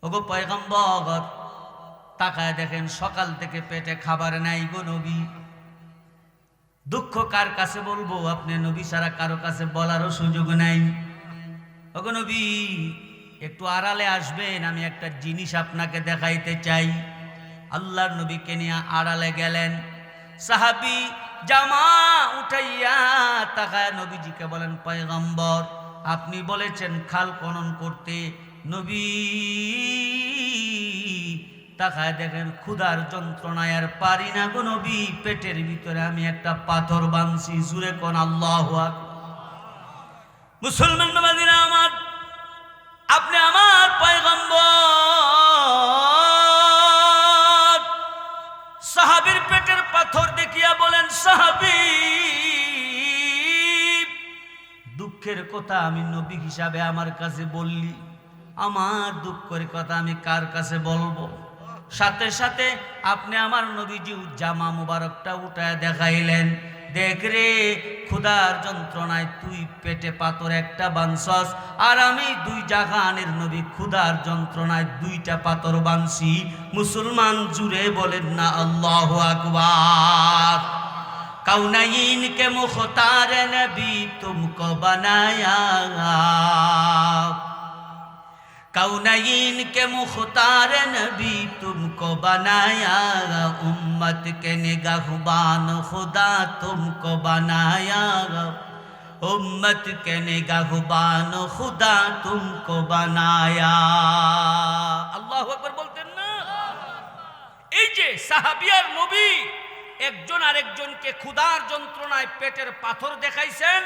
ওগো পয়গম্বর, তাকায় দেখেন সকাল থেকে পেটে খাবার নাই গো নবী। দুঃখ কার কাছে বলবো? আপনি নবী ছাড়া কারো কাছে বলারও সুযোগ নাই। ওগো নবী, একটু আড়ালে আসবেন, আমি একটা জিনিস আপনাকে দেখাইতে চাই। আল্লাহর নবীকে নিয়ে আড়ালে গেলেন। সাহাবী জামা উঠাইয়া তাকায় নবীজিকে বলেন, পয়গম্বর আপনি বলেছেন খাল খনন করতে। নবী তাকায় দেখেন ক্ষুধার যন্ত্রণায় আর পারি না গো নবী, পেটের ভিতরে আমি একটা পাথর বাঁধছি। জুরে কোন আল্লাহু আকবার। মুসলমান বাবাজিরা আমার, আপনি আমার পয়গম্বর। সাহাবীর পেটের পাথর দেখিয়া বলেন, সাহাবী দুঃখের কথা আমি নবী হিসাবে আমার কাছে বললি, আমার দুঃখের কথা আমি কার কাছে বলবো? সাথে সাথে আপনি আমার নবীজি জামা মুবারকটা উঠায় দেখাইলেন, দেখ রে, ক্ষুধার যন্ত্রণায় তুই পেটে পাথর একটা বাঁধছস, আর আমি দুই জাহানের নবী ক্ষুধার যন্ত্রণায় দুইটা পাথর বাঁধছি। মুসলমান জুড়ে বলেন না আল্লাহু আকবার। কাউনাইন কে মুখতার নবী তুমকো বানায়া, कौनैन के मुख्तार नबी तुमको बनाया, उम्मत के निगाहबान खुदा तुमको बनाया, उम्मत के निगाहबान खुदा तुमको बनाया। আল্লাহু আকবার বলতেন না? এই যে সাহাবী আর নবী একজন আরেকজনকে ক্ষুধার যন্ত্রণায় পেটের পাথর দেখাইছেন,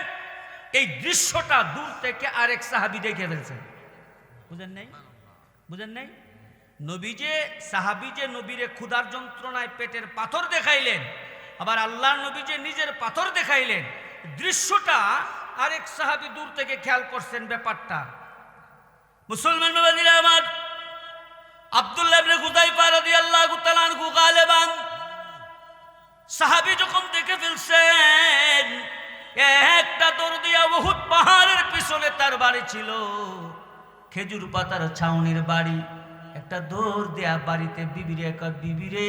এই দৃশ্যটা দূর থেকে আরেক সাহাবী দেখে ফেলছেন। বুঝেন নাই? বুঝেন নাই? নবী যে সাহাবী যে নবীরে ক্ষুধার যন্ত্রণায় পেটের পাথর দেখাইলেন, আবার আল্লাহর নবী যে নিজের পাথর দেখাইলেন, দৃশ্যটা আরেক সাহাবী দূর থেকে খেয়াল করছেন ব্যাপারটা। মুসলমান বাবাজিরা আমার, আব্দুল্লাহ ইবনে হুযায়ফা রাদিয়াল্লাহু তাআলা আনহু গালেবান সাহাবী যখন দেখে ফেলছেন, একটা দৌড় দিয়া উহুদ পাহাড়ের পিছনে তার বাড়ি ছিল, খেজুর পাতার ছাউনির বাড়ি। একটা দৌড় দেয়া বাড়িতে বিবিরে কয়, বিবিরে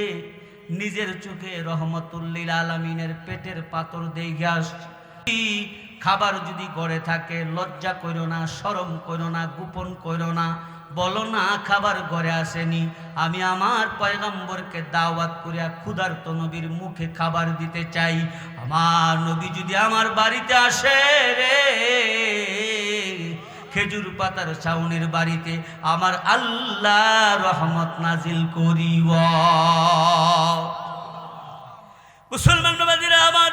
নিজের চোখে রহমতুল্লিল আলামিনের পেটের পাথর দেখে আসছি। খাবার যদি গড়ে থাকে লজ্জা করো না, শরম করো না, গোপন করো না, বলো না খাবার ঘরে আসেনি। আমি আমার পয়গম্বরকে দাওয়াত করিয়া ক্ষুধার্ত নবীর মুখে খাবার দিতে চাই। আমার নবী যদি আমার বাড়িতে আসে রে, খেজুর পাতার ছাউনির বাড়িতে, আমার আল্লাহ রহমত নাজিল করিব। মুসলমান বাবাজিরা আমার,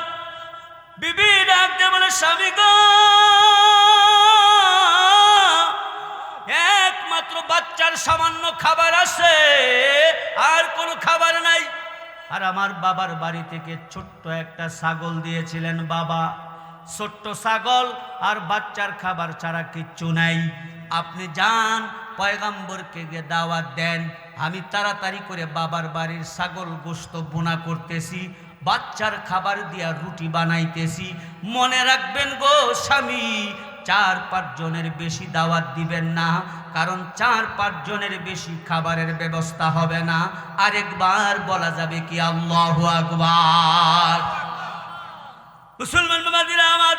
বিবি ডাক দিয়ে বলে, স্বামী গো, একমাত্র বাচ্চার সামান্য খাবার আছে, আর কোনো খাবার নাই। আর আমার বাবার বাড়ি থেকে ছোট্ট একটা ছাগল দিয়েছিলেন বাবা, ছোট্ট ছাগল, আর বাচ্চার খাবার ছাড়া কিচ্ছু নাই। আপনি যান পয়গম্বরকে গিয়ে দাওয়াত দেন, আমি তাড়াতাড়ি করে বাবার বাড়ির ছাগল গোশত বোনা করতেছি, বাচ্চার খাবার দিয়া রুটি বানাইতেছি। মনে রাখবেন গো স্বামী, 4-5 জনের বেশি দাওয়াত দিবেন না, কারণ 4-5 জনের বেশি খাবারের ব্যবস্থা হবে না। আরেকবার বলা যাবে কি আল্লাহু আকবার। মুসলমান বাবাজিরা আমার,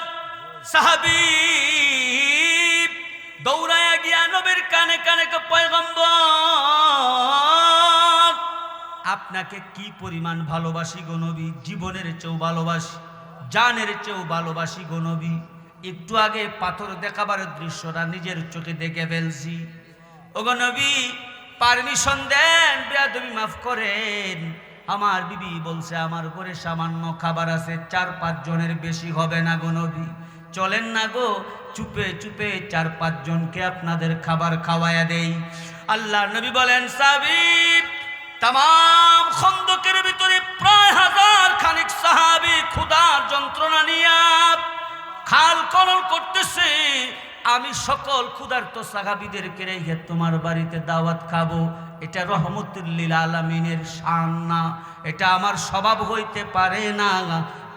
সাহাবী দৌড়ায়া গিয়া নবীর কানে কানে কে, পয়গম্বর আপনাকে কি পরিমাণ ভালোবাসি গো নবী, জীবনের চেয়েও ভালোবাসি, জানের চেয়েও ভালোবাসি গো নবী। একটু আগে পাথর দেখাবার দৃশ্যটা নিজের চোখে দেখে ফেলছি। ওগো নবী পারমিশন দেন, বেয়াদবি মাফ করেন। আমার বিবি বলছে আমার ঘরে সামান্য খাবার আছে, 4-5 জনের বেশি হবে না গো নবী, চলেন না গো, চুপে চুপে 4-5 জনকে আপনাদের খাবার খাওয়ায়া দেই। আল্লাহ নবী বলেন, সাহাবী তাম খন্দকের ভিতরে প্রায় 1000 খানিক সাহাবী ক্ষুধার যন্ত্রণা নিয়ে খাল খনন করতেছে। আমি সকল ক্ষুধার্ত সাহাবীদেরকে রেখে তোমার বাড়িতে দাওয়াত খাবো, এটা রহমতুল লিল আলামিনের শান না, এটা আমার স্বভাব হইতে পারে না।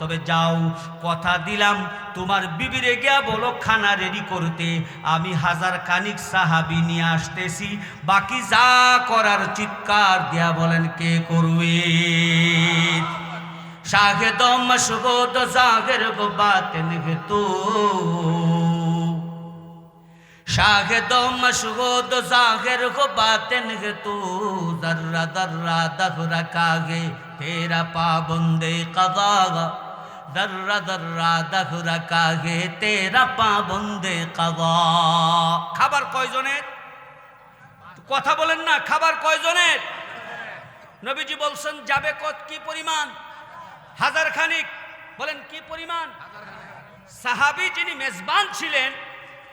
তবে যাও, কথা দিলাম তোমার বিবিরে গিয়া বলো খানা রেডি করতে, আমি 1000 খানিক সাহাবী নিয়ে আসতেছি, বাকি যা করার চিৎকার দিয়া বলেন কে করবে? শাহেদ মশহুদ জাহির গো বাতিন হে তু, शाहिद मशहूद जाहिर को बातिन है तू, दर्रा दर्रा दख रखा है तेरा पाबंदे कज़ा, दर्रा दर्रा दख रखा है तेरा पाबंदे कज़ा। খাবার কয়জনের? কথা বলেন না, খাবার কয়জনের? নবীজি বলছেন যাবে কত কি পরিমাণ? 1000 খানিক। বলেন কি পরিমাণ? সাহাবী যিনি মেজবান ছিলেন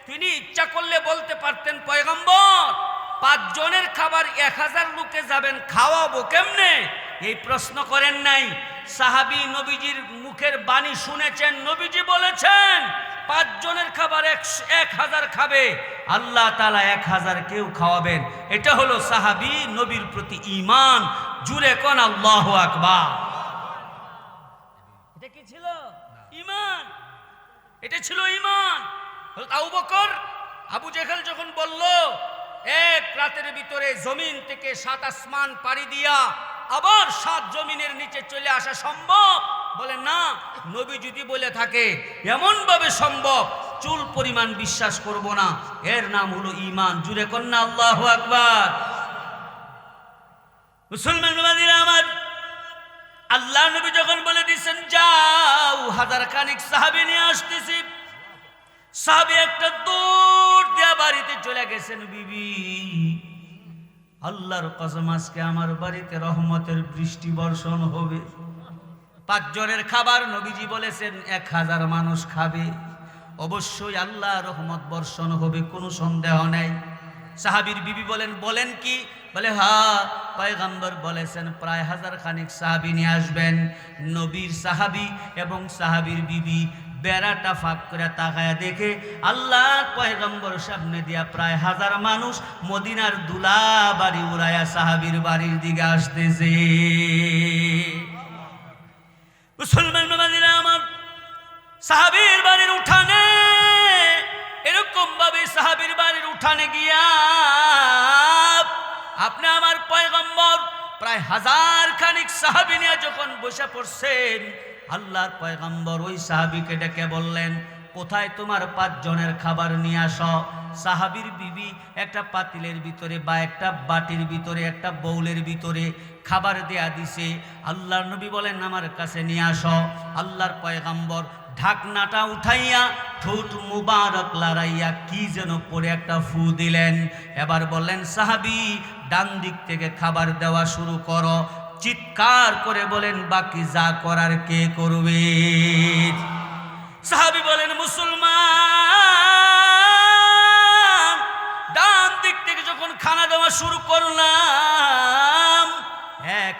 তিনি ইচ্ছা করলে বলতে পারতেন পয়গম্বর 5 জনের খাবার 1000 লোকে যাবেন, খাওয়াবো কেমনে? এই প্রশ্ন করেন নাই। সাহাবী নবীজির মুখের বাণী শুনেছেন, নবীজি বলেছেন 5 জনের খাবার 1000 খাবে, আল্লাহ তাআলা 1000 কেউ খাওয়াবেন। এটা হলো সাহাবী নবীর প্রতি ঈমান। জুরে কোন আল্লাহু আকবার। এটা কি ছিল? ঈমান। এটা ছিল ঈমান। আবু বকর, আবু জেহেল যখন বলল এক রাতের ভিতরে জমিন থেকে 7 আসমান পাড়ি দিয়া আবার 7 জমিনের নিচে চলে আসা সম্ভব? বলে না, নবী যদি বলে থাকে এমন ভাবে সম্ভব, চুল পরিমাণ বিশ্বাস করব না। এর নাম হলো ঈমান। জুরে কন্না আল্লাহু আকবার। মুসলমান বান্দীরা আমার, আল্লাহ নবী যখন বলে দিয়েছেন যাও 1000 খানিক সাহাবী নিয়ে আসতেছি, সাহাবী একটা দৌড় দিয়া বাড়িতে চলে গেছেন। বিবি, আল্লাহর কসম আজকে আমার বাড়িতে রহমতের বৃষ্টি বর্ষণ হবে। 5 জনের খাবার নবীজি বলেছেন 1000 মানুষ খাবে, অবশ্যই আল্লাহ রহমত বর্ষণ হবে, কোনো সন্দেহ নাই। সাহাবীর বিবি বলেন, বলেন কি? বলে হ্যাঁ, পয়গম্বর বলেছেন প্রায় 1000 খানিক সাহাবী নিয়ে আসবেন। নবীর সাহাবী এবং সাহাবীর বিবি বেড়াটা ফাঁক করে তাকায় দেখে আল্লাহ পয়গম্বর সামনে দিয়া প্রায় 1000 মানুষ মদিনার দুলা বাড়ি উড়াইয়া সাহাবীর বাড়ির দিকে আসতেছে। মুসলমান বান্দীরা আমার, সাহাবীর বাড়ির উঠানে এরকম ভাবে সাহাবীর বাড়ির উঠানে গিয়া আপনি আমার পয়গম্বর প্রায় 1000 খানিক সাহাবী নিয়ে যখন বসে পড়ছেন, আল্লাহর পয়গম্বর ওই সাহাবীকে ডেকে বললেন, কোথায় তোমার 5 জনের খাবার নিয়ে আসো। সাহাবীর বিবি একটা পাতিলের ভিতরে বা একটা বাটির ভিতরে একটা বাউলের ভিতরে খাবার দেয়া দিছে। আল্লাহর নবী বলেন আমার কাছে নিয়ে আসো। আল্লাহর পয়গম্বর ঢাকনাটা উঠাইয়া ঠোঁট মুবারক লড়াইয়া কি যেন পরে একটা ফু দিলেন। এবার বললেন সাহাবী ডান দিক থেকে খাবার দেওয়া শুরু করো। চিৎকার করে বলেন বাকি যা করার কে করবে? সাহাবী বলেন মুসলমান, ডান দিক থেকে যখন খানা দেওয়া শুরু করলাম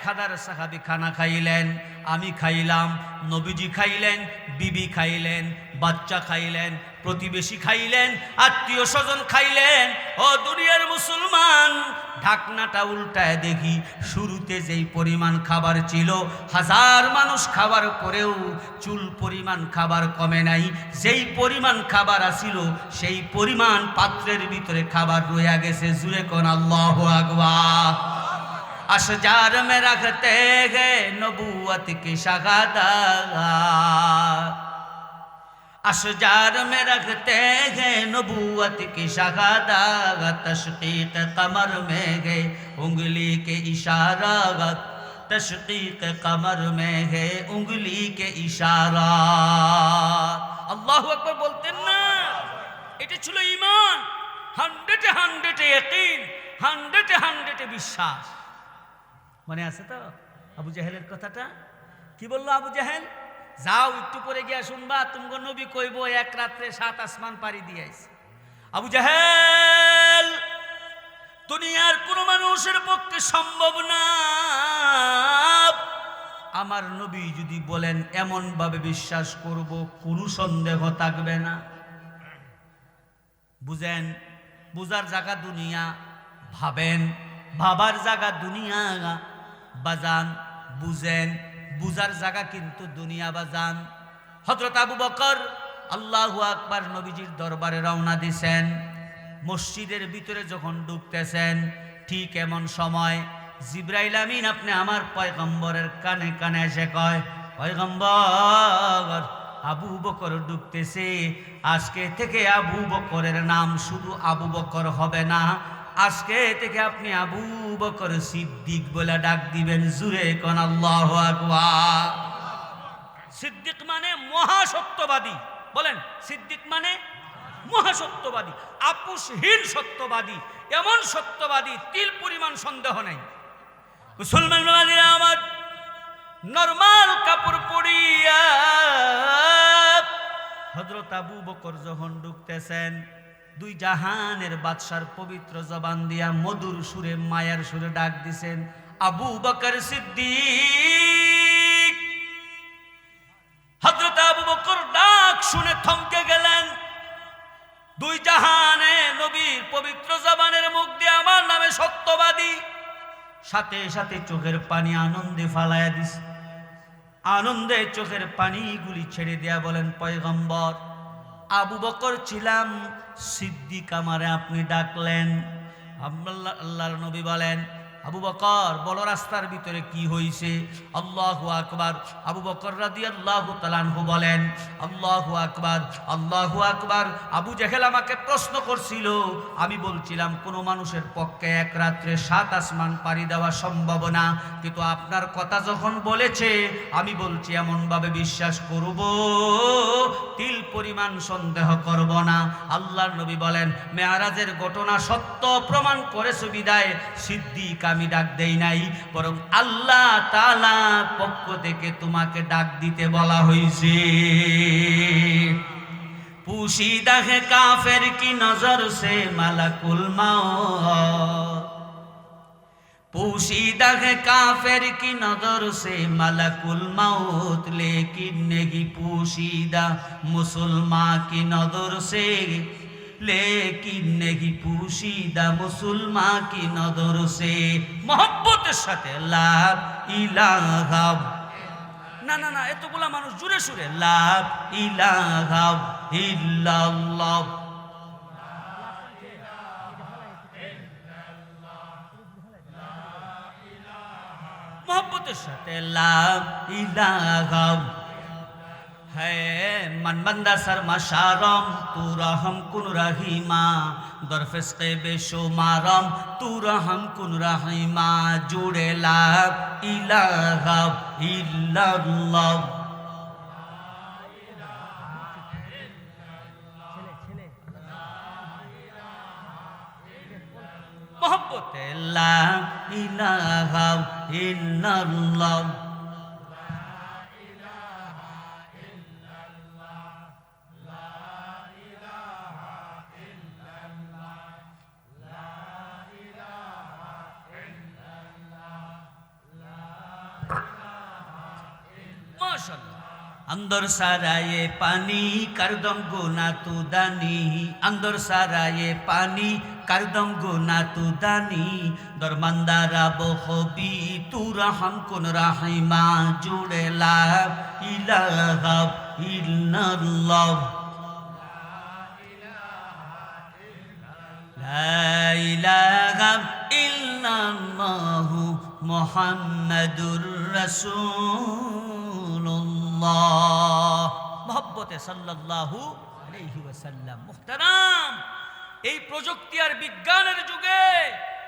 1000 সাহাবী খানা খাইলেন, আমি খাইলাম, নবীজি খাইলেন, বিবি খাইলেন, বাচ্চা খাইলেন, প্রতিবেশী খাইলেন, আত্মীয় স্বজন খাইলেন। ও দুনিয়ার মুসলমান, ঢাকনাটা উল্টায় দেখি শুরুতে যেই পরিমাণ খাবার ছিল 1000 মানুষ খাবার পরেও চুল পরিমাণ খাবার কমে নাই। যেই পরিমাণ খাবার আসিল সেই পরিমাণ পাত্রের ভিতরে খাবার রয়ে গেছে। জুরে কোন আল্লাহু আকবার। अशजार में रखते हैं नबूवत की शहादत, अशजार में रखते हैं नबूवत की शहादत, तशकीक कमर में है उंगली के इशारा, तशकीक कमर में है उंगली के इशारा। আল্লাহু আকবার বলতেন না? এটা ছিল ঈমান। 100 ইয়াকিন, 100 বিশ্বাস। মনে আছে তো আবু জাহেলের কথাটা? কি বললো আবু জাহেল? যাও একটু পরে গিয়া শুনবা তুমগো নবী কইব 1 রাত্রে 7 আসমান পাড়ি দিয়ে আইছে। আবু জাহেল, দুনিয়ার কোন মানুষের পক্ষে সম্ভব না, আমার নবী যদি বলেন এমন ভাবে বিশ্বাস করব কোনো সন্দেহ থাকবে না। বুঝেন, বুঝার জায়গা দুনিয়া, ভাবেন ভাবার জায়গা দুনিয়া। বাজান বুঝেন, বুঝার জায়গা কিন্তু দুনিয়া বাজান। হযরত আবু বকর আল্লাহু আকবার নবীজির দরবারে রওনা দিছেন। মসজিদের ভিতরে যখন ঢুকতেছেন ঠিক এমন সময় জিবরাইল আমিন আপনি আমার পয়গম্বরের কানে কানে এসে কয়, পয়গম্বর আবু বকর ঢুকতেছে, আজকে থেকে আবু বকরের নাম শুধু আবু বকর হবে না, আজকে থেকে আপনি আবু বকর সিদ্দিক বলে ডাক দিবেন। জুরে কোন আল্লাহু আকবার। সিদ্দিক মানে মহাসত্যবাদী। বলেন, সিদ্দিক মানে মহাসত্যবাদী, আপোষহীন সত্যবাদী, এমন সত্যবাদী তিল পরিমাণ সন্দেহ নাই। মুসলমান আমার নরমাল কাপড় পরিয়া হযরত আবু বকর যখন ঢুকতেছেন, দুই জাহানের বাদশার পবিত্র জবান দিয়া মধুর সুরে মায়ার সুরে ডাক দিছেন, আবু বকর সিদ্দিক। হযরত আবু বকর ডাক শুনে থমকে গেলেন। দুই জাহানে নবীর পবিত্র জবানের মুখ দিয়ে আমার নামে সত্যবাদী। সাথে সাথে চোখের পানি আনন্দে ফালায়া দিছে। আনন্দে চোখের পানিগুলি ছেড়ে দেয়া বলেন, পয়গম্বর আবু বকর ছিলাম, সিদ্দিক আমারে আপনি ডাকলেন। আল্লাহর নবী বলেন, আবু বকর বড় রাস্তার ভিতরে কি হইছে? আল্লাহু আকবার। আবু বকর রাদিয়াল্লাহু তাআলা আনহু বলেন, আল্লাহু আকবার, আল্লাহু আকবার। আবু জেহেল আমাকে প্রশ্ন করছিল, আমি বলছিলাম কোন মানুষের পক্ষে এক রাত্রে 7 আসমান পাড়ি দেওয়া সম্ভব না, কিন্তু আপনার কথা যখন বলেছে আমি বলছি এমন ভাবে বিশ্বাস করব, তিল পরিমাণ সন্দেহ করব না। আল্লাহর নবী বলেন, মেরাজের ঘটনা সত্য প্রমাণ করেছে বিদায় সিদ্দিক আমি ডাক দেই নাই, বরং আল্লাহ তাআলার পক্ষ থেকে তোমাকে ডাক দিতে বলা হয়েছে। পুশিদা হে কাফের কি নজর সে মালাকুল মৌত, পুশিদা হে কাফের কি নজর সে মালাকুল মৌত, লেকিন নেহি পুশিদা মুসলমান কি নজর সে, लेकिन नहीं पूशीदा मुसलमान की नजर से। मोहब्बतेर साथे ला इलाहा, ना ना ना एतगुला मानुष जुड़े सुरे ला इलाहा इल्लाल्लाह, मोहब्बतेर साथे ला इलाहा है। मन बंदा शर्मा शारम तू रहम कुन रहीमा, दरफिस्के बेशुमारम तू रहम कुन रहीमा, जुड़े ला इलाहा इल्लल्लाह। मोहब्बत ला इलाहा इल्लल्लाह। अंदर सारा ये पानी करदम गुना तू दानी, अंदर सारा ये पानी करदम गुना तू दानी, दरमंदारा बखबी तू रहम कुन रहीमा, जुड़े ला इलाहा इल्लल्लाह, ला इलाहा इल्लल्लाह मुहम्मदुर रसूलुल्लाह। मोहब्बते सल्लल्लाहु अलैहि वसल्लम। मुहताराम, এই প্রযুক্তি আর বিজ্ঞানের যুগে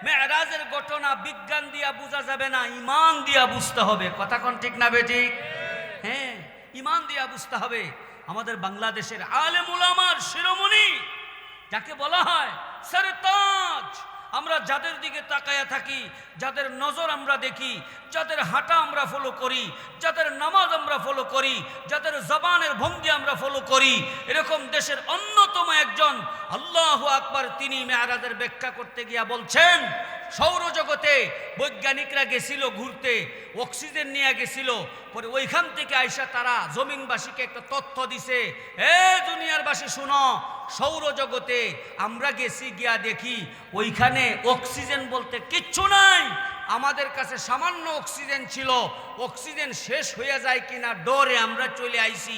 মেরাজের ঘটনা বিজ্ঞান দিয়া বোঝা যাবে না, ঈমান দিয়া বুঝতে হবে। কথা কোন ঠিক না বেঠিক? হ্যাঁ, ঈমান দিয়া বুঝতে হবে। আমাদের বাংলাদেশের আলেম উলামার শিরোমণি যাকে বলা হয় সরতাজ, আমরা যাদের দিকে তাকায়া থাকি, যাদের নজর আমরা দেখি, যাদের হাঁটা আমরা ফলো করি, যাদের নামাজ আমরা ফলো করি, যাদের জবানের ভঙ্গি আমরা ফলো করি, এরকম দেশের অন্যতম একজন আল্লাহু আকবার তিনি মেরাজের ব্যাখ্যা করতে গিয়া বলছেন, সৌরজগতে বৈজ্ঞানিকরা গেছিল ঘুরতে, অক্সিজেন নিয়ে গেছিল, পরে ওইখান থেকে আইসা তারা জমিনবাসীকে একটা তথ্য দিছে, এ দুনিয়ার বাসী শুনো, সৌরজগতে আমরা গেছি গিয়া দেখি ওইখানে অক্সিজেন বলতে কিচ্ছু নাই, আমাদের কাছে সামান্য অক্সিজেন ছিল, অক্সিজেন শেষ হয়ে যায় কিনা ডরে আমরা চলে আইছি।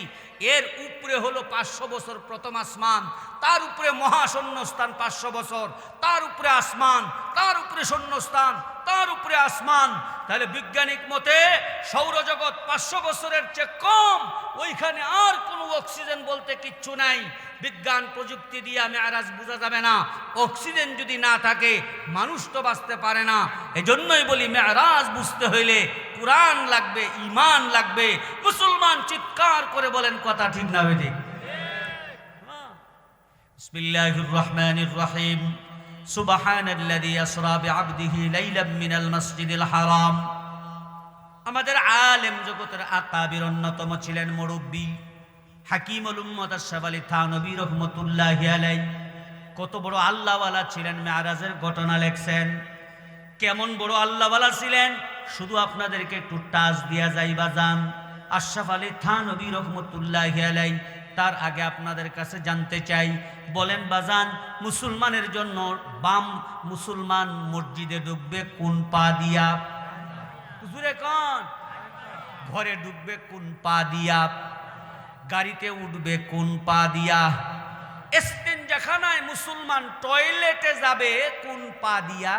এর উপরে হলো 500 বছর প্রথম আসমান, তার উপরে মহাশূন্যস্থান 500 বছর, তার উপরে আসমান, তার উপরে শূন্যস্থান, তার উপরে আসমান। তাহলে বৈজ্ঞানিক মতে সৌরজগৎ 500 বছরের চেয়ে কম, ওইখানে আর কোনো অক্সিজেন বলতে কিচ্ছু নাই। বিজ্ঞান প্রযুক্তি দিয়ে মেরাজ বোঝা যাবে না। অক্সিজেন যদি না থাকে মানুষ তো বাঁচতে পারে না। এজন্যই বলি মেরাজ বুঝতে হইলে কুরআন লাগবে, ঈমান লাগবে। মুসলমান চিৎকার করে বলেন কথা ঠিক না বেঠিক? বিসমিল্লাহির রহমানির রহিম। সুবহানাল্লাযী আসরা বিআবদিহি লাইলাম মিনাল মাসজিদিল হারাম। আমাদের আলেম জগতের আকাবির অন্যতম ছিলেন মুরব্বী হাকিমুল উম্মত আশরাফ আলী থানভী রহমাতুল্লাহি আলাইহি। কত বড় আল্লাহওয়ালা ছিলেন, মেরাজের ঘটনা লেখছেন। কেমন বড় আল্লাহওয়ালা ছিলেন শুধু আপনাদেরকে একটু টাচ দিয়া যাইবা যান। আশরাফ আলী থানভী রহমাতুল্লাহি আলাইহি, তার আগে আপনাদের কাছে জানতে চাই, বলেন বাজান, মুসলমানের জন্য বাম মুসলমান মসজিদে ঢুকবে কোন পা দিয়া? হুজুরে কোন? ঘরে ঢুকবে কোন পা দিয়া? গাড়িতে উঠবে কোন পা দিয়া? ইস্তেঞ্জাখানায় মুসলমান টয়লেটে যাবে কোন পা দিয়া?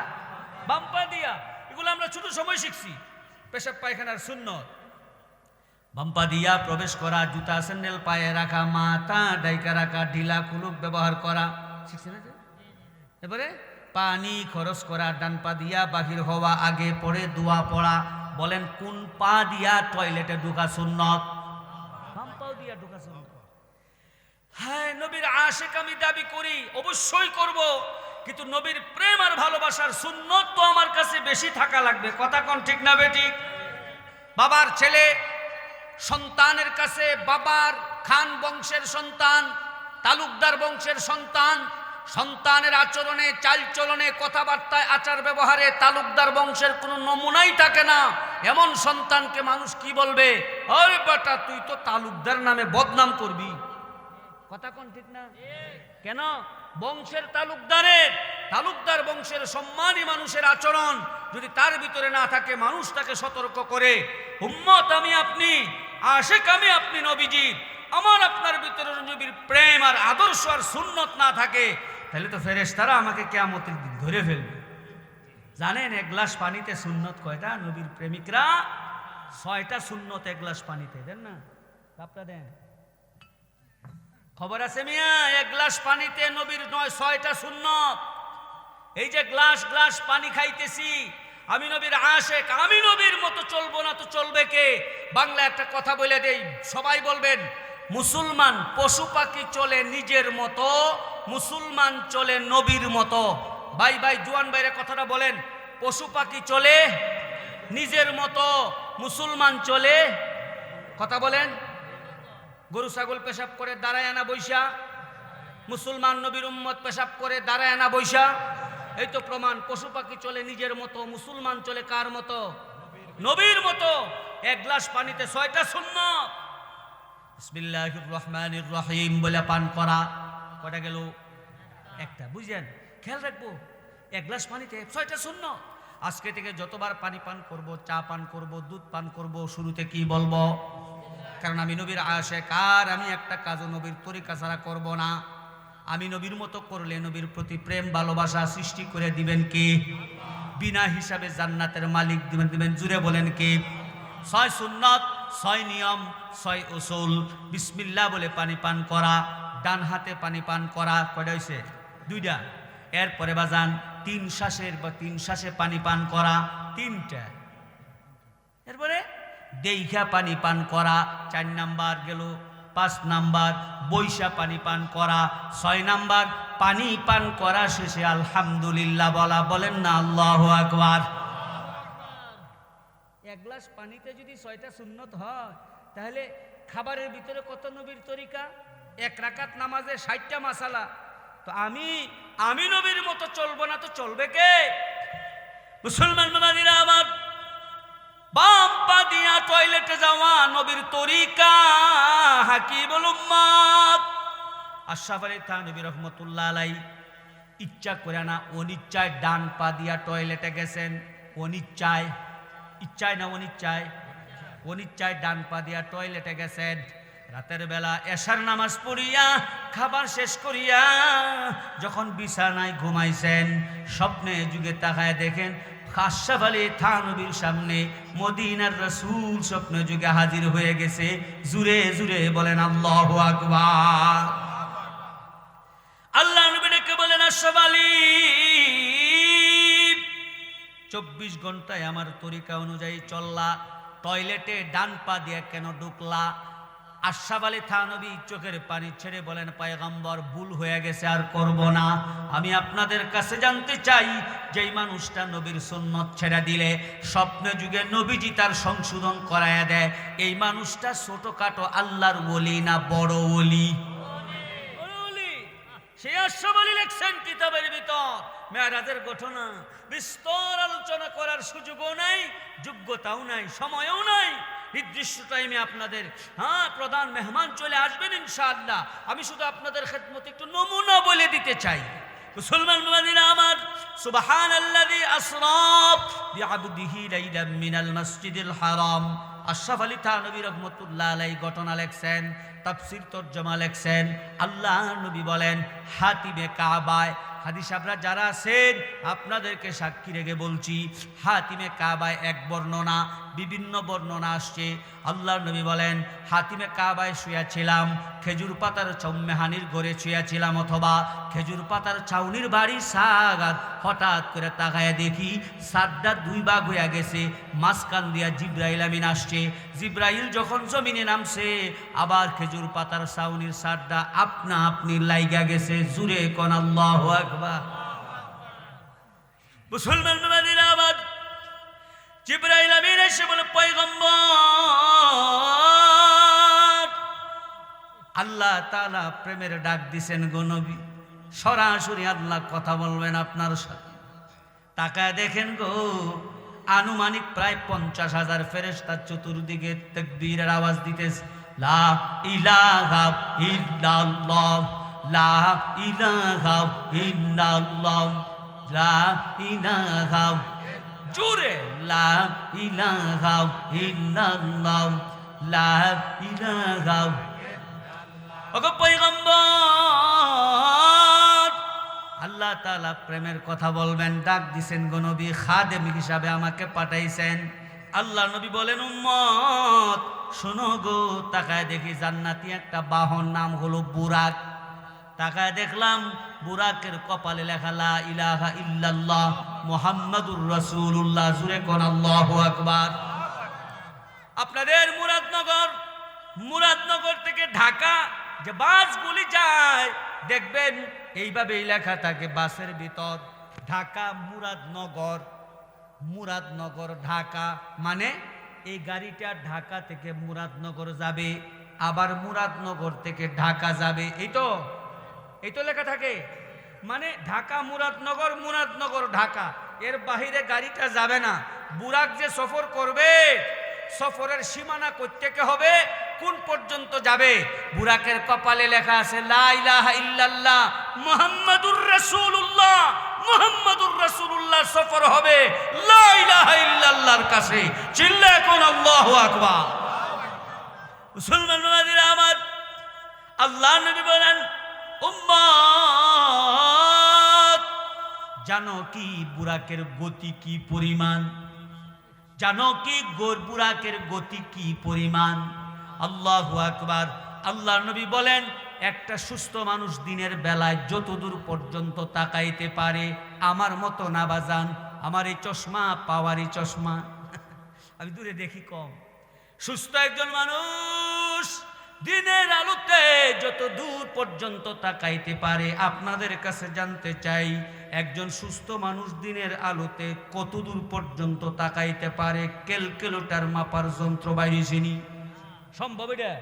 বাম পা দিয়া। এগুলো আমরা ছোট সময় শিখছি। পেশাব পায়খানার সুন্নত বাম পা দিয়া প্রবেশ করা, জুতা স্যান্ডেল পায়ে রাখা, মাথা ডাইকা রাখা, ঢিলা কুলুপ ব্যবহার করা শিখছি না? এবারে পানি খরচ করা, ডান পা দিয়া বাহির হওয়া, আগে পড়ে দোয়া পড়া। বলেন কোন পা দিয়া টয়লেটে ঢোকা সুন্নত? বাম পা দিয়া ঢোকা সুন্নত। হ্যাঁ, নবীর আশিক আমি দাবি করি, অবশ্যই করব, কিন্তু নবীর প্রেম আর ভালোবাসার সুন্নত তো আমার কাছে বেশি থাকা লাগবে। কথা কোন ঠিক না বেঠিক? বাবার ছেলে সন্তানের কাছে, বাবার খান বংশের সন্তান, তালুকদার বংশের সন্তান, সন্তানের আচরণে, চালচলনে, কথাবার্তায়, আচার ব্যবহারে তালুকদার বংশের কোনো নমুনাই থাকে না। এমন সন্তানকে মানুষ কি বলবে? আরে বেটা, তুই তো তালুকদার নামে বদনাম করবি। কথা কোন ঠিক না? কেন? বংশের তালুকদার বংশের সম্মানী মানুষের আচরণ যদি তার ভিতরে না থাকে, মানুষ তাকে সতর্ক করে, উম্মত আমি আপনি, আশিক আমি আপনি নবীজির, আমার আপনার ভিতরে নবীর প্রেম আর আদর্শ আর সুন্নত না থাকে, তাহলে তো ফেরেশতারা আমাকে কিয়ামতের দিন ধরে ফেলবে। জানেন এক গ্লাস পানিতে সুন্নত কয়টা? নবীর প্রেমিকরা 6টা সুন্নত এক গ্লাস পানিতে দেন না? আপনারা দেন? খবর আছে মিয়া? এক গ্লাস পানিতে নবীর 6টা সুন্নত। এই যে গ্লাস গ্লাস পানি খাইতেছি, আমি নবীর আশিক, আমি নবীর মতো চলবো না তো চলবে কে? বাংলা একটা কথা বলে দেই, সবাই বলবেন, মুসলমান পশু পাখি চলে নিজের মতো, মুসলমান চলে নবীর মতো। ভাই ভাই জুয়ান ভাইরা কথাটা বলেন, পশু পাখি চলে নিজের মতো, মুসলমান চলে, কথা বলেন, গরু ছাগল পেশাব করে দাঁড়ায় আনা বৈশা, মুসলমান নবীর উম্মত পেশাব করে দাঁড়ায় আনা বৈশা। এই তো প্রমাণ, পশু পাখি চলে নিজের মতো, মুসলমান চলে কার মতো? নবীর মতো। এক গ্লাস পানিতে 6টা সুন্নত। বিসমিল্লাহির রহমানির রহিম বলে পান করা। কয়টা গেল? একটা। বুঝলেন? খেয়াল রাখবো, এক গ্লাস পানিতে 6টা সুন্নত। আজকে থেকে যতবার পানি পান করব, চা পান করব, দুধ পান করব, শুরুতে কি বলবো? কারণ আমি নবীর আশিক, আর আমি একটা কাজও নবীর তরিকা ছাড়া করব না। আমি নবীর মতো করলে নবীর প্রতি প্রেম ভালোবাসা সৃষ্টি করে দিবেন কে? বিনা হিসাবে জান্নাতের মালিক দিবেন। জুড়ে বলেন কে? 6 সুন্নত, 6 নিয়ম, 6 উসুল। বিসমিল্লাহ বলে পানি পান করা, ডান হাতে পানি পান করা। কয়টা হয়েছে? 2টা। এরপরে বাজান 3 শ্বাসে পানি পান করা, 3টা। এরপরে দেইখা পানি পান করা, 4 নাম্বার গেল। 5 নাম্বার বৈশা পানি পান করা। 6 নাম্বার পানি পান করা শেষে আলহামদুলিল্লাহ বলা। বলেন না আল্লাহু আকবার। এক গ্লাস পানিতে যদি 6টা সুন্নত হয়, তাহলে খাবারের ভিতরে কত নবীর তরিকা? 1 রাকাত নামাজে 60টা মাসালা। তো আমি নবীর মতো চলবো না তো চলবে কে? মুসলমান বাবাজিরা আমার, বাম পা দিয়া টয়লেটে যাওয়া নবীর তরিকা। হাকিমুল উম্মত আশরাফ আলী থানভী রহমাতুল্লাহ আলাইহি ইচ্ছা করে না অনিচ্ছায় ডান পা দিয়া টয়লেটে গেছেন। অনিচ্ছায়, ইচ্ছায় না অনিচ্ছায়, অনিচ্ছায় ডান পা দিয়া টয়লেটে গেছেন। রাতের বেলা এশার নামাজ পড়িয়া খাবার শেষ করিয়া যখন বিছানায় ঘুমাইছেন, স্বপ্নে যুগে তাকায় দেখেন আশরাফ আলী থানবীর সামনে মদিনার রাসূল স্বপ্ন যুগে হাজির হয়ে গেছে। জুরে জুরে বলেন আল্লাহু আকবার। আল্লাহ নবী ডেকে বলেন আশরাফ আলী, 24 ঘন্টায় আমার তরিকা অনুযায়ী চললা, টয়লেটে ডান পা দিয়ে কেন ঢুকলা? আশরাফ আলী থানবী চোখের পানি ছেড়ে বলেন পয়গম্বর, ভুল হয়ে গেছে, আর করব না। আমি আপনাদের কাছে জানতে চাই, যেই মানুষটা নবীর সুন্নত ছেড়ে দিলে স্বপ্নে যুগে নবীজি তার সংশোধন করায়া দেয়, এই মানুষটা ছোটখাটো আল্লাহর ওলি না বড় ওলি? সে আশরাফ আলী লেখছেন কিতাবের ভিতর মেরাজের ঘটনা, বিস্তর আলোচনা করার সুযোগও নাই, যোগ্যতাও নাই, সময়ও নাই। নির্দিষ্ট টাইমে আপনাদের প্রধান মেহমান চলে আসবেন ইনশাআল্লাহ। আমি শুধু আপনাদের খেদমতে একটু নমুনা বলে দিতে চাই। মুসলমান মুমিন আমার, সুবহানাল্লাযী আসরা বিআবদিহি লাইলাম মিনাল মাসজিদিল হারাম। আশরাফ আলী থানবী রাহমাতুল্লাহ আলাইহি ঘটনা লেখছেন, তাফসীর তরজমা লেখছেন। আল্লাহ নবী বলেন হাতিমে কাবায়, হাদিস আপনারা যারা আছেন আপনাদেরকে সাক্ষী রেখে বলছি, হাতিমে কাবায় এক বর্ণনা, বিভিন্ন বর্ণনা আসছে। আল্লাহর নবী বলেন হাতিমে কাবায় শুয়েছিলাম, খেজুর পাতার চম্মেহানির ঘরে শুয়েছিলাম, অথবা খেজুর পাতার ছাউনির বাড়ির সাগাত। হঠাৎ করে তাকায় দেখি সাদটা 2 ভাগ হয়ে গেছে, মাঝখান দিয়া জিব্রাইল আমিন আসছে। জিব্রাইল যখন জমিনে নামছে, আবার খেজুর পাতার ছাউনির সাদটা আপনা আপনি লাইগা গেছে। জুরে কোন আল্লাহু আকবার। মুসলমান মুমিনরা আবার জিব্রাইল আমিন এসে বলে পয়গম্বর, আল্লাহ তাআলা প্রেমের ডাক দিছেন গো নবী, সরাসরি আল্লাহ কথা বলবেন আপনার সাথে। তাকায় দেখেন গো, আনুমানিক প্রায় 50,000 ফেরেশতা চতুর্দিকে তাকবীরের আওয়াজ দিতেছে, লা ইলাহা ইল্লাল্লাহ, লা ইলাহা ইল্লাল্লাহ, লা ইলাহা, জোরে লা ইলাহা ইল্লাল্লাহ, লা ইলাহা। ওগো পয়গম্বর, আল্লাহ তাআলা প্রেমের কথা বলবেন, ডাক দিছেন গো নবী, খাদেম হিসাবে আমাকে পাঠাইছেন। আল্লাহ নবী বলেন উম্মত শোনো গো, তাকায় দেখি জান্নাতি একটা বাহন, নাম হলো বুরাক। তাকায় দেখলাম বুরাকের কপালে লেখা লা ইলাহা ইল্লাল্লাহ মুহাম্মাদুর রাসূলুল্লাহ। জুরে কোন আল্লাহু আকবার। আপনাদের মুরাদনগর থেকে ঢাকা যে বাসগুলি যায় দেখবেন এইভাবেই লেখা থাকে বাসের ভিতর, ঢাকা মুরাদনগর, মুরাদনগর ঢাকা। মানে এই গাড়িটা ঢাকা থেকে মুরাদনগর যাবে, আবার মুরাদনগর থেকে ঢাকা যাবে। এই তো লেখা থাকে। মানে ঢাকা মুরাদনগর, মুরাদনগর ঢাকা, এর বাহিরে গাড়িটা যাবে না। বুরাক যে সফর করবে, সফরের সীমানা কোত্থেকে হবে, কোন পর্যন্ত যাবে? বুরাকের কপালে লেখা আছে লা ইলাহা ইল্লাল্লাহ মুহাম্মাদুর রাসূলুল্লাহ, মুহাম্মাদুর রাসূলুল্লাহ সফর হবে লা ইলাহা ইল্লাল্লাহর কাছে। চিল্লায়ে কোন আল্লাহু আকবার। মুসলমান ভাইরা আমার, আল্লাহ নবী বলেন উম্মত জানো কি বুরাকের গতি কি পরিমাণ? জানো কি বুরাকের গতি কি পরিমাণ? আল্লাহু আকবার। আল্লাহ নবী বলেন একটা সুস্থ মানুষ দিনের বেলায় যতদূর পর্যন্ত তাকাইতে পারে, আমার মতো না বাজান, আমার এই চশমা পাওয়ারি চশমা, আমি দূরে দেখি কম। সুস্থ একজন মানুষ দিনের আলোতে যত দূর পর্যন্ত তাকাইতে পারে। আপনাদের কাছে জানতে চাই, একজন সুস্থ মানুষ দিনের আলোতে কত দূর পর্যন্ত তাকাইতে পারে? ক্যালকুলেটর মাপার যন্ত্র বাইরেছিনি, সম্ভব এটা?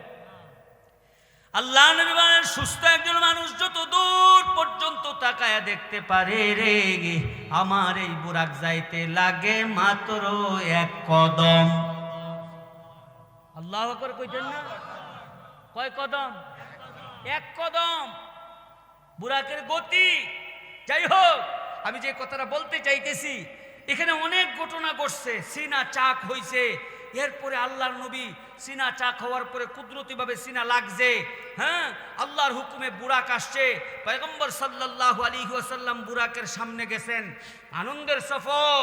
আল্লাহ নবী বলেন সুস্থ একজন মানুষ যত দূর পর্যন্ত তাকায়া দেখতে পারে রে, আমার এই বুরাক যাইতে লাগে মাত্র 1 কদম। আল্লাহু আকবার কইতেন না? কয় কদম? 1 কদম। বুরাকের গতি। যাই হোক, আমি যে কথাটা বলতে চাইতেছি, এখানে অনেক ঘটনা ঘটছে, সিনা চাক হইছে। এরপরে আল্লাহর নবী সিনা চাক হওয়ার পরে কুদরতিভাবে সিনা লাগছে, হ্যাঁ, আল্লাহর হুকুমে বুরাক আসছে। পয়গম্বর সাল্লাল্লাহু আলাইহি ওয়াসাল্লাম বুরাকের সামনে গেছেন। আনন্দের সফর,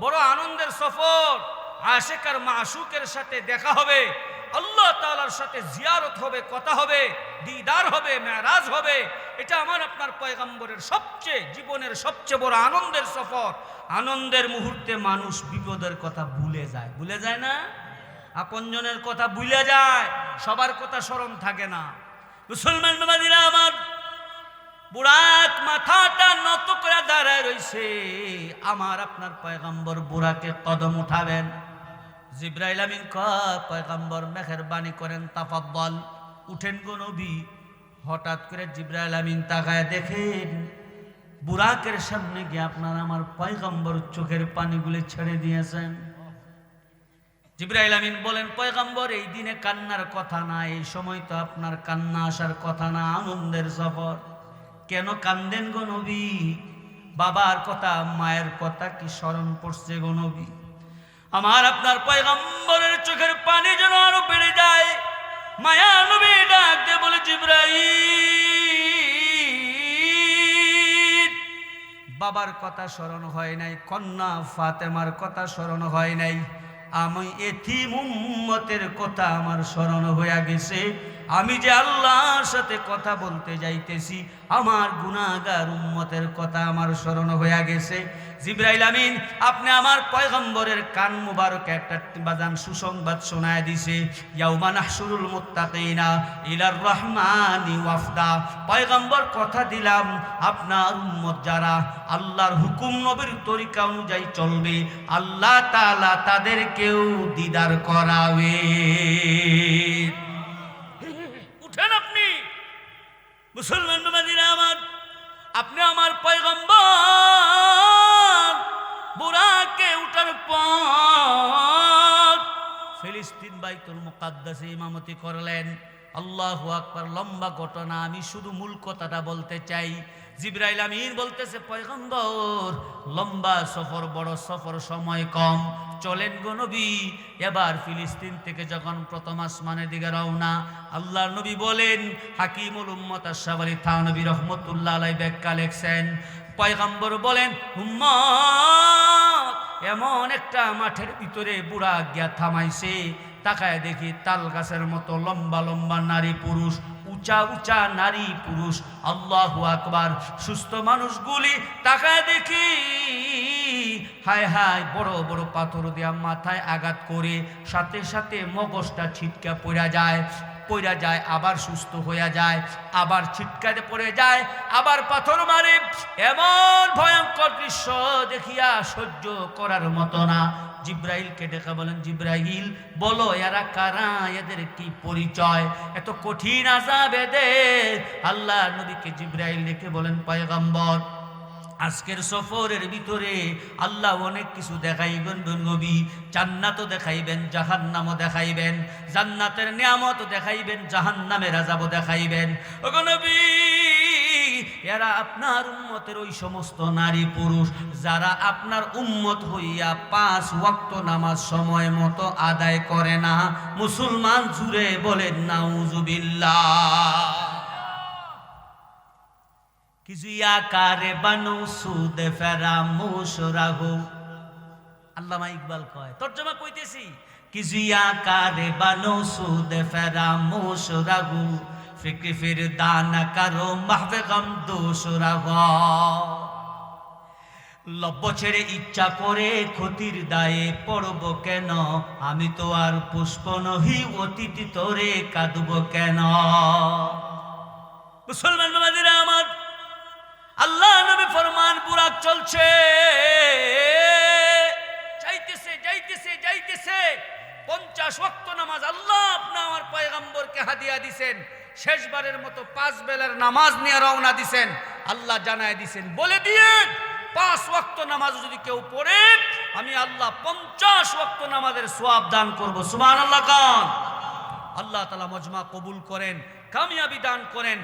বড় আনন্দের সফর। আশিক আর মাশুকের সাথে দেখা হবে, আল্লাহ তাআলার সাথে জিয়ারত হবে, কথা হবে, দিদার হবে, মেরাজ হবে। এটা আমার আপনার পয়গম্বরের জীবনের সবচেয়ে বড় আনন্দের সফর। আনন্দের মুহূর্তে মানুষ বিপদের কথা ভুলে যায় না? আপনজনের কথা ভুলে যায়, সবার কথা স্মরণ থাকে না। মুসলমান বাবাজিরা আমার, বুরাক মাথাটা নত করে দাঁড়ায় রইছে। আমার আপনার পয়গম্বর বুরাকে কদম উঠাবেন। জিবরাইল আমিন কয়, পয়গম্বর মেহেরবানি করেন, তাফাদ্দল, উঠেন গো নবী। হঠাৎ করে জিবরাইল আমিন তাকায় দেখেন বুরাকের সামনে গিয়ে আপনার আমার পয়গম্বর চোখের পানিগুলি ছেড়ে দিয়েছেন। জিবরাইল আমিন বলেন, পয়গম্বর এই দিনে কান্নার কথা না, এই সময় তো আপনার কান্না আসার কথা না, আনন্দের সফর। কেন কান্দেন গো নবী? বাবার কথা, মায়ের কথা কি স্মরণ পড়ছে গো নবী? আমার আপনার পয়গম্বরের চোখের পানি যেন আরো বেড়ে যায়। মায়া নবী ডাক দিয়ে বলে, জিবরাইল, বাবার কথা স্মরণ হয় নাই, কন্যা ফাতেমার কথা স্মরণ হয় নাই, আমি এতিম উম্মতের কথা আমার স্মরণ হইয়া গেছে। আমি যে আল্লাহর সাথে কথা বলতে যাইতেছি, আমার গুনাহগার উম্মতের কথা আমার স্মরণ হইয়া গেছে। জিবরাইল আমিন আপনি আমার পয়গম্বরের কান মুবারকে একটা বাজান সুসংবাদ শোনায় দিছে, ইয়াউমা নাহশুরুল মুত্তাকিনা ইলার রহমানি ওয়াফদা। পয়গম্বর কথা দিলাম, আপনার উম্মত যারা আল্লাহর হুকুম নবীর তরিকা অনুযায়ী চলবে, আল্লাহ তাআলা তাদেরকেও দিদার করাবে। উঠেন আপনি মুসলমান বাবাজিরা আমার, আপনি আমার পয়গম্বর বুরাকে উঠার পর ফিলিস্তিন বাইতুল মুকাদ্দাসে ইমামতি করলেন। আল্লাহু আকবার। লম্বা ঘটনা, আমি শুধু মূল কথাটা বলতে চাই। জিবরাইল আমিন বলতেছে, পয়গম্বর লম্বা সফর, বড় সফর, সময় কম, চলেন গো নবী। এবার ফিলিস্তিন থেকে যখন প্রথম আসমানের দিকে রওনা, আল্লাহর নবী বলেন, হাকিমুল উম্মত আশরাফ আলী থানভী রহমতুল্লাহ আলাইহি ব্যাখ্যা লিখছেন, পয়গম্বর বলেন, উম্মত এমন একটা মাঠের ভিতরে বুড়া গিয়া থামাইছে, তাকায় দেখি তাল গাছের মতো লম্বা লম্বা নারী পুরুষ, উঁচা উঁচা নারী পুরুষ। আল্লাহু আকবার। সুস্থ মানুষগুলি তাকায় দেখি, হায় হায়, বড় বড় পাথর দিয়া মাথায় আঘাত করে সাথে সাথে মগজটা ছিটকা পড়া যায়, আবার সুস্থ হয়ে যায়, আবার ছিটকাতে পড়ে যায়, আবার পাথর মারে। এমন ভয়ঙ্কর দৃশ্য দেখিয়া সহ্য করার মতো না। জিব্রাইলকে ডেকে বলেন, জিব্রাইল বলো এরা কারা, এদের কি পরিচয়, এত কঠিন আযাব এদের। আল্লাহ নবীকে জিব্রাইল ডেকে বলেন, পয়গম্বর আজকের সফরের ভিতরে আল্লাহ অনেক কিছু দেখাইবেন নবী। জান্নাতও দেখাইবেন, জাহান্নামও দেখাইবেন, জান্নাতের নিয়ামতও দেখাইবেন, জাহান্নামের আযাবও দেখাইবেন। ওগো নবী, এরা আপনার উম্মতের ওই সমস্ত নারী পুরুষ যারা আপনার উম্মত হইয়া 5 ওয়াক্ত নামাজ সময় মতো আদায় করে না। মুসলমান জুড়ে বলেন নাউজুবিল্লাহ। কিজিয়া কারে বানু সুদ ফেরামুশ রাহু। আল্লামা ইকবাল কয়, তর্জমা কইতেছি, কিজিয়া কারে বানু সুদ ফেরামুশ রাহু, ফিক্র ফির দানা কারো মাহবে গম দোষ রাহু। লব্য ছেড়ে ইচ্ছা করে ক্ষতির দায়ে পড়ব কেন, আমি তো আর পুষ্প নহি অতিথি তোরে কাঁদব কেন। মুসলমান বাবাজিরা আমার, আল্লাহ নবী ফরমান, বুরাক চলছে, যাইতেছে 50 ওয়াক্ত নামাজ আল্লাহ আপনি আমার পয়গম্বরকে হাদিয়া দিছেন। শেষবারের মতো 5 বেলার নামাজ নিয়ে রওনা দিছেন। আল্লাহ জানায় দিছেন, বলে দিয়ে 5 ওয়াক্ত নামাজ যদি কেউ পড়ে, আমি আল্লাহ 50 ওয়াক্ত নামাজের সওয়াব দান করব। সুবহানাল্লাহ। আল্লাহ তাআলা মজমা কবুল করেন, কামিয়াবি দান করেন।